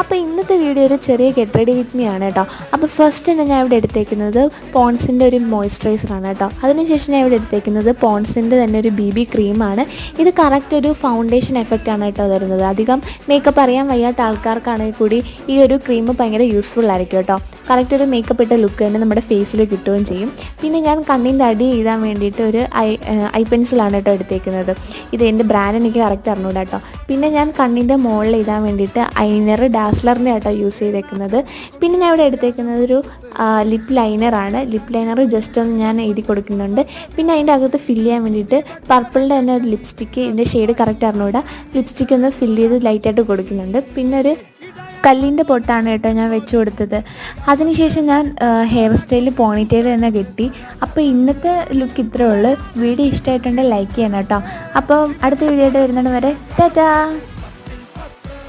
അപ്പോൾ ഇന്നത്തെ വീഡിയോ ഒരു ചെറിയ ഗെറ്റ് റെഡി വിത്ത് മീ ആണ് കേട്ടോ. അപ്പോൾ ഫസ്റ്റ് തന്നെ ഞാൻ ഇവിടെ എടുത്തേക്കുന്നത് പോൺസിൻ്റെ ഒരു മോയ്സ്ചറൈസറാണ് കേട്ടോ. അതിനുശേഷം ഞാൻ ഇവിടെ എടുത്തേക്കുന്നത് പോൺസിൻ്റെ തന്നെ ഒരു BB ക്രീമാണ്. ഇത് കറക്റ്റ് ഒരു ഫൗണ്ടേഷൻ എഫക്റ്റാണ് കേട്ടോ തരുന്നത്. അധികം മേക്കപ്പ് അറിയാൻ വയ്യാത്ത ആൾക്കാർക്കാണെങ്കിൽ കൂടി ഈ ഒരു ക്രീം ഭയങ്കര യൂസ്ഫുൾ ആയിരിക്കും കേട്ടോ. കറക്റ്റ് ഒരു മേക്കപ്പ് ഇട്ട ലുക്ക് തന്നെ നമ്മുടെ ഫേസിൽ കിട്ടുകയും ചെയ്യും. പിന്നെ ഞാൻ കണ്ണിൻ്റെ അടി എഴുതാൻ വേണ്ടിയിട്ട് ഒരു ഐ പെൻസിലാണ് കേട്ടോ എടുത്തേക്കുന്നത്. ഇത് എൻ്റെ ബ്രാൻഡ് എനിക്ക് കറക്റ്റ് അറിഞ്ഞൂടാ കേട്ടോ. പിന്നെ ഞാൻ കണ്ണിൻ്റെ മുകളിൽ എഴുതാൻ വേണ്ടിയിട്ട് ഐനർ ഡാസ്ലറിൻ്റെ ആട്ടോ യൂസ് ചെയ്തേക്കുന്നത്. പിന്നെ ഞാൻ ഇവിടെ എടുത്തേക്കുന്നത് ഒരു ലിപ്പ് ലൈനറാണ്. ലിപ്പ് ലൈനർ ജസ്റ്റ് ഒന്ന് ഞാൻ എഴുതി കൊടുക്കുന്നുണ്ട്. പിന്നെ അതിൻ്റെ അകത്ത് ഫില്ല് ചെയ്യാൻ വേണ്ടിയിട്ട് പർപ്പിളിൻ്റെ തന്നെ ഒരു ലിപ്സ്റ്റിക്ക്, ഇതിൻ്റെ ഷെയ്ഡ് കറക്റ്റ് അറിഞ്ഞൂടാ, ലിപ്സ്റ്റിക്ക് ഒന്ന് ഫില്ല് ചെയ്ത് ലൈറ്റായിട്ട് കൊടുക്കുന്നുണ്ട്. പിന്നെ ഒരു കല്ലിൻ്റെ പൊട്ടാണ് കേട്ടോ ഞാൻ വെച്ച് കൊടുത്തത്. അതിനുശേഷം ഞാൻ ഹെയർ സ്റ്റൈൽ പോണിറ്റെയിൽ തന്നെ കെട്ടി. അപ്പോൾ ഇന്നത്തെ ലുക്ക് ഇത്രയേ ഉള്ളൂ. വീഡിയോ ഇഷ്ടമായിട്ടുണ്ടെങ്കിൽ ലൈക്ക് ചെയ്യണം കേട്ടോ. അപ്പം അടുത്ത വീഡിയോ ആയിട്ട് വരുന്നത് വരെ ടാറ്റാ.